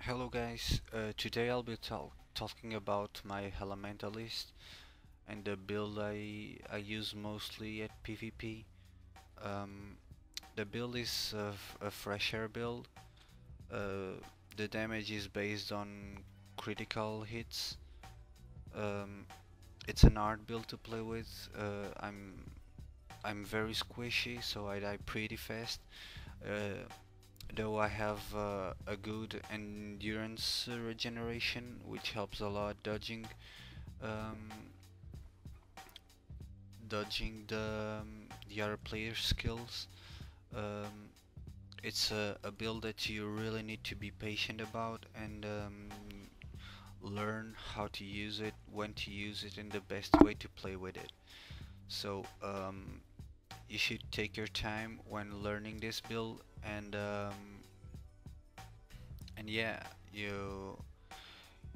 Hello guys, today I'll be talking about my Elementalist and the build I use mostly at PvP. Um, the build is a fresh air build. Uh, the damage is based on critical hits. Um, it's an hard build to play with. I'm very squishy, so I die pretty fast. Uh, though I have a good endurance regeneration, which helps a lot um, dodging the other player's skills. Um, it's a build that you really need to be patient about and learn how to use it, when to use it, and the best way to play with it. So you should take your time when learning this build, and yeah, you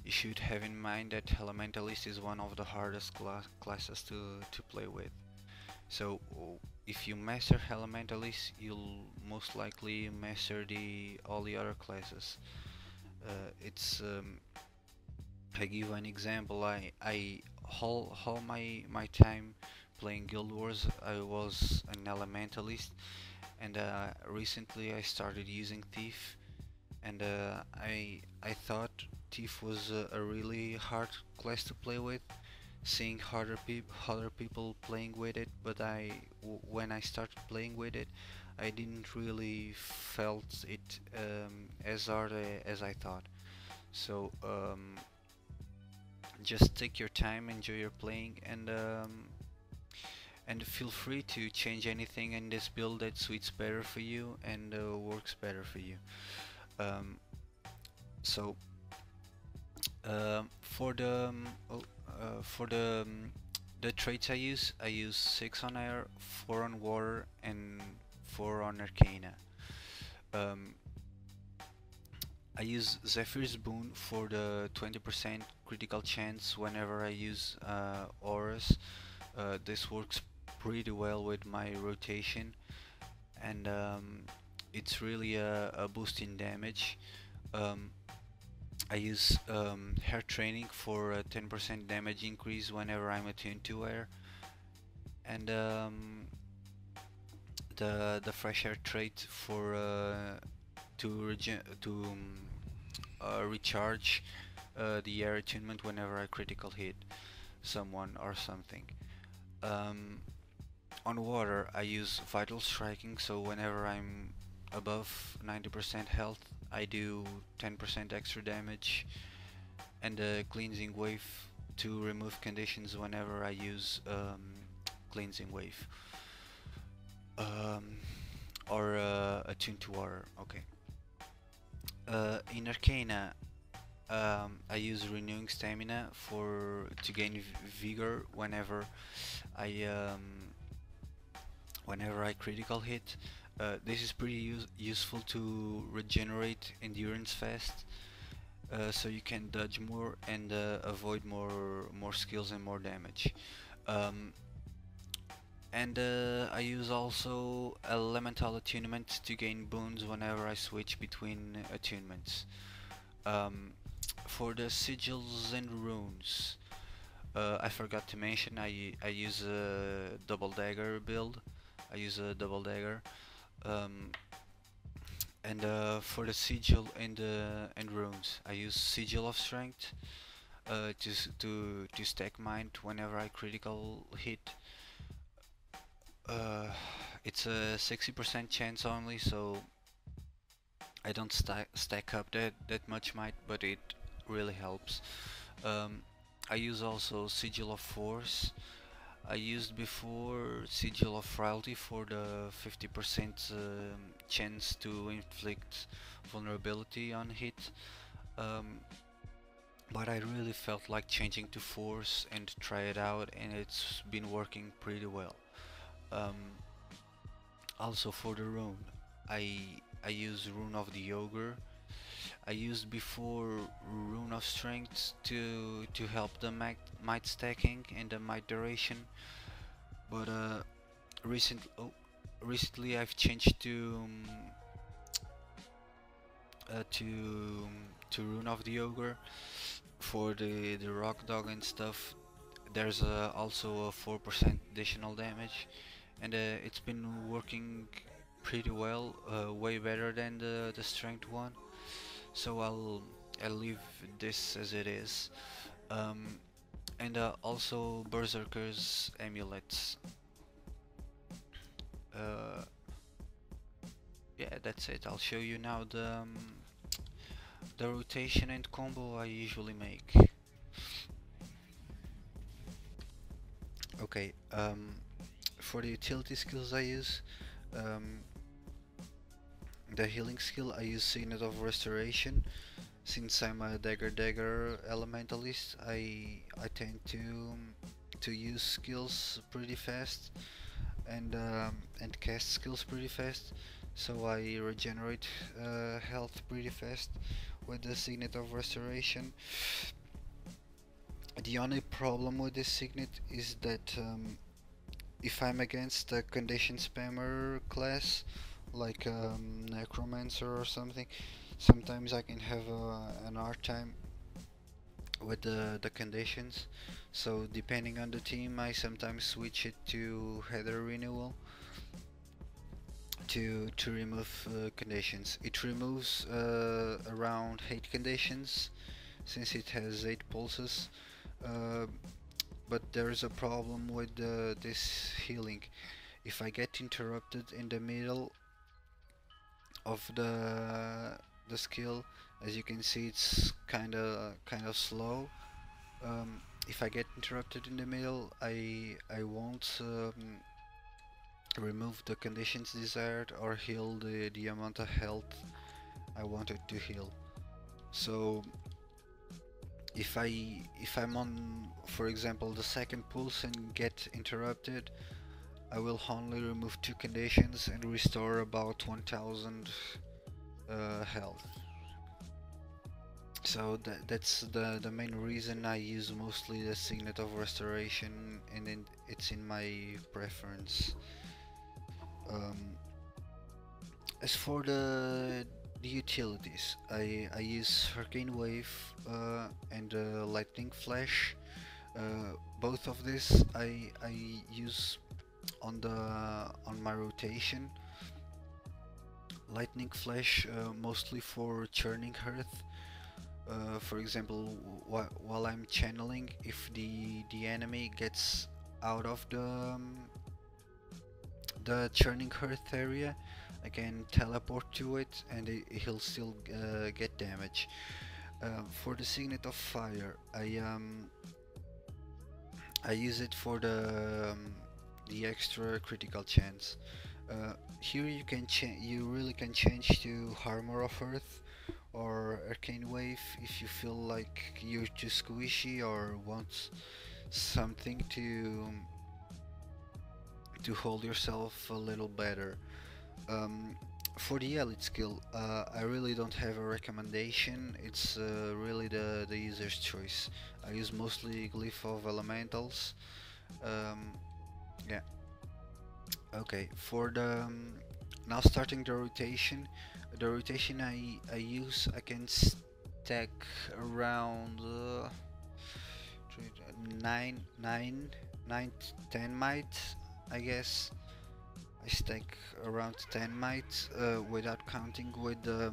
should have in mind that Elementalist is one of the hardest classes to play with. So if you master Elementalist, you'll most likely master all the other classes. It's I give an example. I all my time playing Guild Wars, I was an Elementalist, and recently I started using Thief, and I thought Thief was a really hard class to play with, seeing other people playing with it, but when I started playing with it, I didn't really felt it as hard as I thought. So just take your time, enjoy your playing, and feel free to change anything in this build that suits better for you and works better for you. Um, so for the traits I use 6 on air, 4 on water, and 4 on arcana. Um, I use Zephyr's Boon for the 20% critical chance whenever I use auras. This works pretty well with my rotation, and it's really a boost in damage. Um, I use hair training for a 10% damage increase whenever I'm attuned to air, and the fresh air trait for recharge the air attunement whenever I critical hit someone or something. Um, on water, I use vital striking, so whenever I'm above 90% health, I do 10% extra damage, and a cleansing wave to remove conditions whenever I use cleansing wave, um, or attune to water. Okay. In Arcana, I use renewing stamina to gain vigor I um, whenever I critical hit. This is pretty useful to regenerate endurance fast, so you can dodge more and avoid more skills and more damage. Um, and I use also elemental attunement to gain boons whenever I switch between attunements. Um, for the sigils and runes, I forgot to mention I use a double dagger build. I use a double dagger. Um, and for the sigil and runes, I use sigil of strength to stack mine whenever I critical hit. Uh, it's a 60% chance only, so I don't stack up that much might, but it really helps. Um, I use also sigil of force. I used before sigil of frailty for the 50% chance to inflict vulnerability on hit. Um, but I really felt like changing to force and try it out, and it's been working pretty well. Um, Also for the rune, I use rune of the ogre. I used before rune of strength to help the might stacking and the might duration, but recent oh, recently I've changed to to rune off the ogre. For the rock dog and stuff, there's also a 4% additional damage, and it's been working pretty well, way better than the strength one. So I'll leave this as it is. Um, and also Berserker's amulets. Uh, yeah, that's it. I'll show you now the rotation and combo I usually make. Okay, for the utility skills I use, um, the healing skill I use Signet of Restoration. Since I'm a dagger elementalist, I tend to use skills pretty fast and cast skills pretty fast. So I regenerate health pretty fast with the Signet of Restoration. The only problem with this signet is that if I'm against a condition spammer class, like necromancer or something, sometimes I can have an hard time with the conditions. So depending on the team, I sometimes switch it to header renewal to remove conditions. It removes around 8 conditions since it has 8 pulses. Uh, but there's a problem with this healing. If I get interrupted in the middle of the skill, as you can see, it's kind of slow. If I get interrupted in the middle, I won't remove the conditions desired or heal the amount of health I wanted to heal. So if I'm on, for example, the second pulse and get interrupted, I will only remove 2 conditions and restore about 1000 health. So that's the main reason I use mostly the Signet of Restoration, and then it's in my preference. As for the utilities, I use Hurricane Wave and Lightning Flash. Both of this I use on my rotation. Lightning Flash mostly for churning Earth. For example, while I'm channeling, if the enemy gets out of the churning Earth area, I can teleport to it and he'll still get damage. For the Signet of Fire, I use it for the extra critical chance. Here you really can change to Armor of Earth or Arcane Wave if you feel like you're too squishy or want something to hold yourself a little better. For the elite skill, I really don't have a recommendation. It's really the user's choice. I use mostly Glyph of Elementals. Yeah. Okay. For the now starting the rotation. The rotation I use, I can stack around 9 to 10 mites, I guess. I stack around 10 mites without counting with the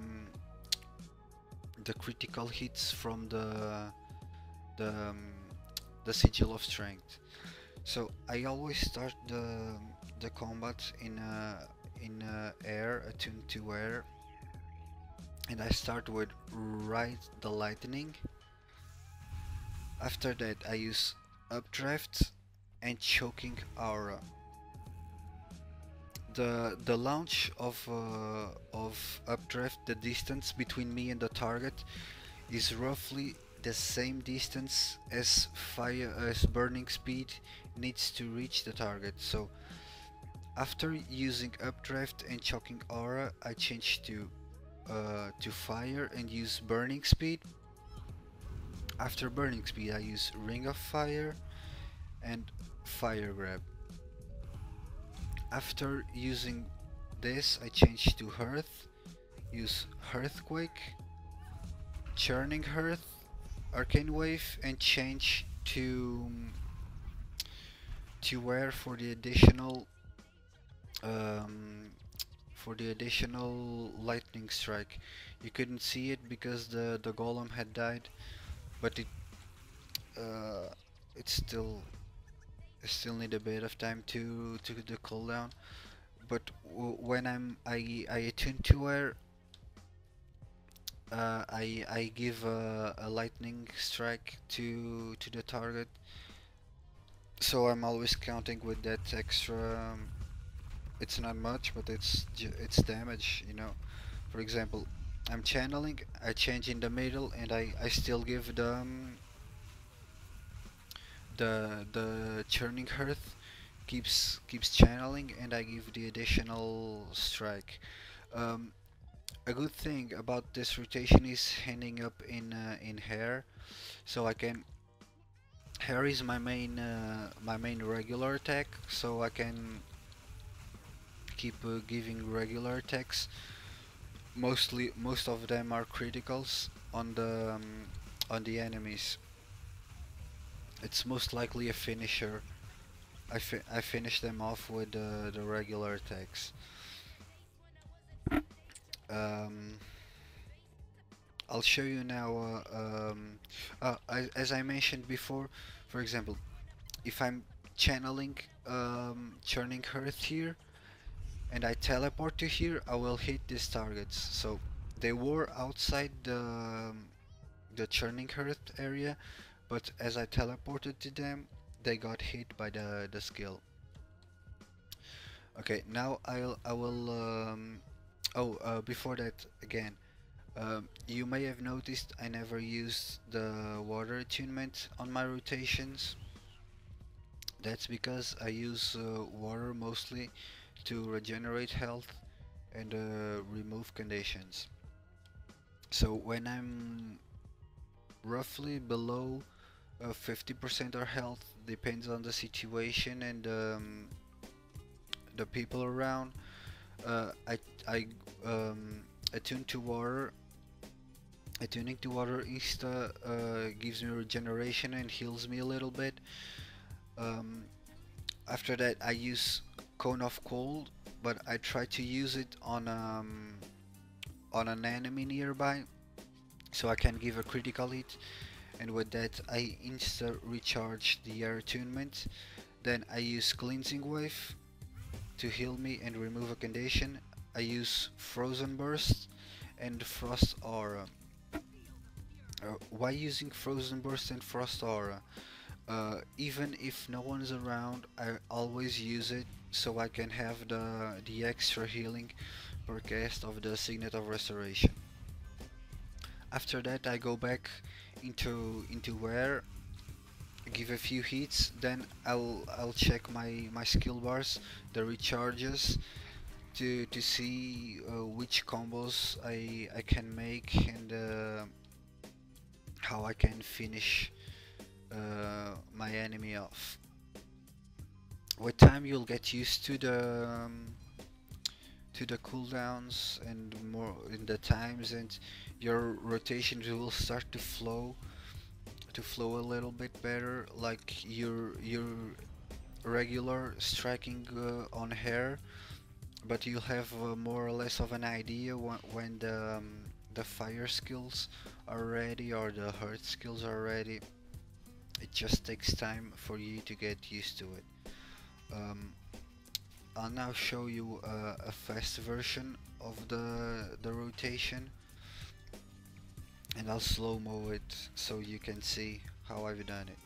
critical hits from the, um, the Sigil of Strength. So I always start the combat in air, attuned to air, and I start with Ride the Lightning. After that I use Updraft and Choking Aura. The launch of Updraft, the distance between me and the target, is roughly the same distance as burning speed needs to reach the target. So after using Updraft and Choking Aura, I change to fire and use burning speed. After burning speed, I use Ring of Fire and Fire Grab. After using this, I change to Earth, use Earthquake, Churning Earth, Arcane Wave, and change to where um, for the additional lightning strike. You couldn't see it because the golem had died, but uh, it still need a bit of time to the cooldown. But when I attune to air, I give a lightning strike to the target, so I'm always counting with that extra. It's not much, but it's damage, you know. For example, I'm channeling, I change in the middle, and I still give the churning hearth keeps channeling, and I give the additional strike. Um, a good thing about this rotation is ending up in hair, so I can. Hair is my main regular attack, so I can keep giving regular attacks. Most of them are criticals on the enemies. It's most likely a finisher. I finish them off with the regular attacks. Um, I'll show you now. As I mentioned before, for example, if I'm channeling Churning Earth here and I teleport to here, I will hit these targets. So they were outside the Churning Earth area, but as I teleported to them, they got hit by the skill. Okay, now I will. Before that, again, you may have noticed I never used the water attunement on my rotations. That's because I use water mostly to regenerate health and remove conditions. So when I'm roughly below 50% of health, depends on the situation and the people around, I attune to water. Attuning to water insta gives me regeneration and heals me a little bit. Um, After that, I use Cone of Cold, but I try to use it on an enemy nearby, so I can give a critical hit, and with that I insta recharge the air attunement. Then I use Cleansing Wave to heal me and remove a condition. I use Frozen Burst and Frost Aura. Why using Frozen Burst and Frost Aura? Even if no one's around, I always use it so I can have the extra healing per cast of the Signet of Restoration. After that, I go back into where, give a few hits, then I'll check my skill bars, the recharges, to see which combos I can make and how I can finish my enemy off. With time, you'll get used to the cooldowns and more in the times, and your rotations will start to flow a little bit better, like your regular striking on hair, but you'll have more or less of an idea when the fire skills are ready or the hurt skills are ready. It just takes time for you to get used to it. Um, I'll now show you a fast version of the rotation, and I'll slow-mo it so you can see how I've done it.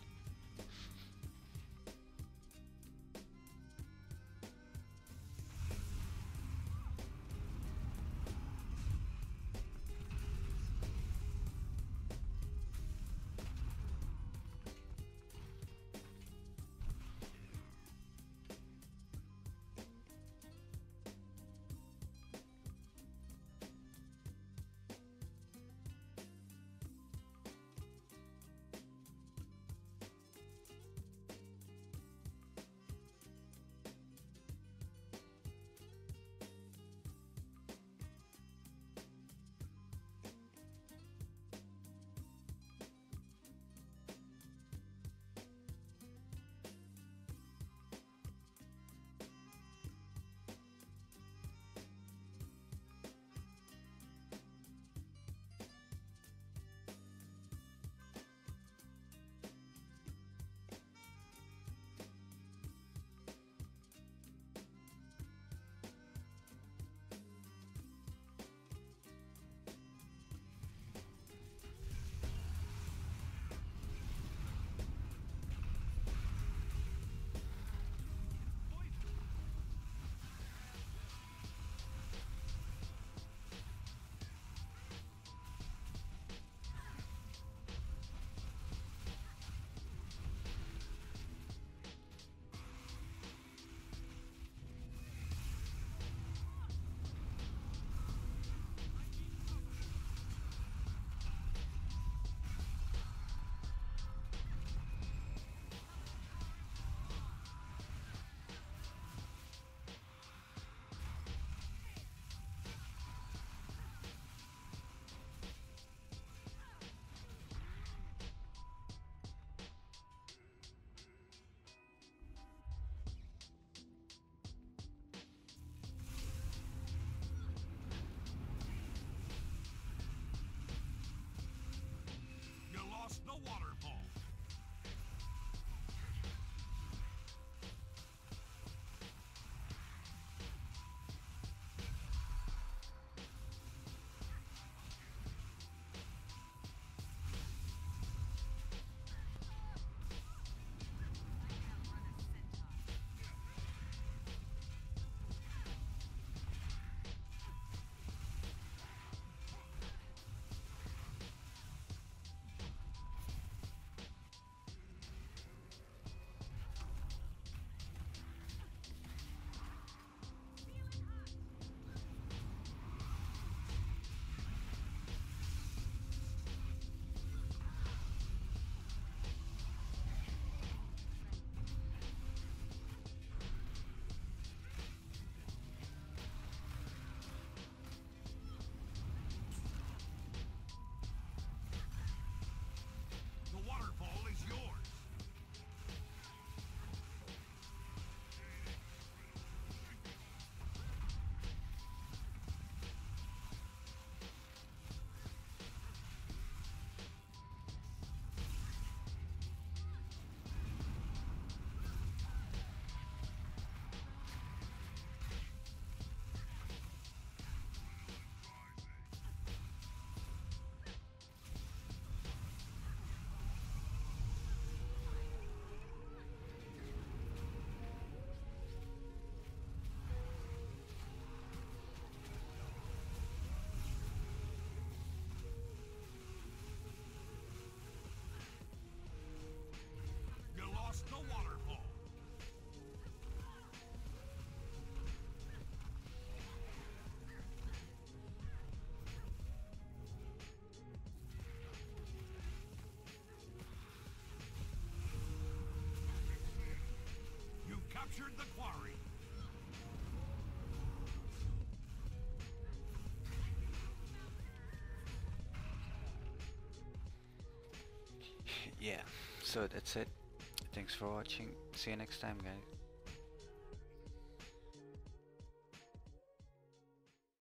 captured the quarry. Yeah, so that's it. Thanks for watching. See you next time, guys.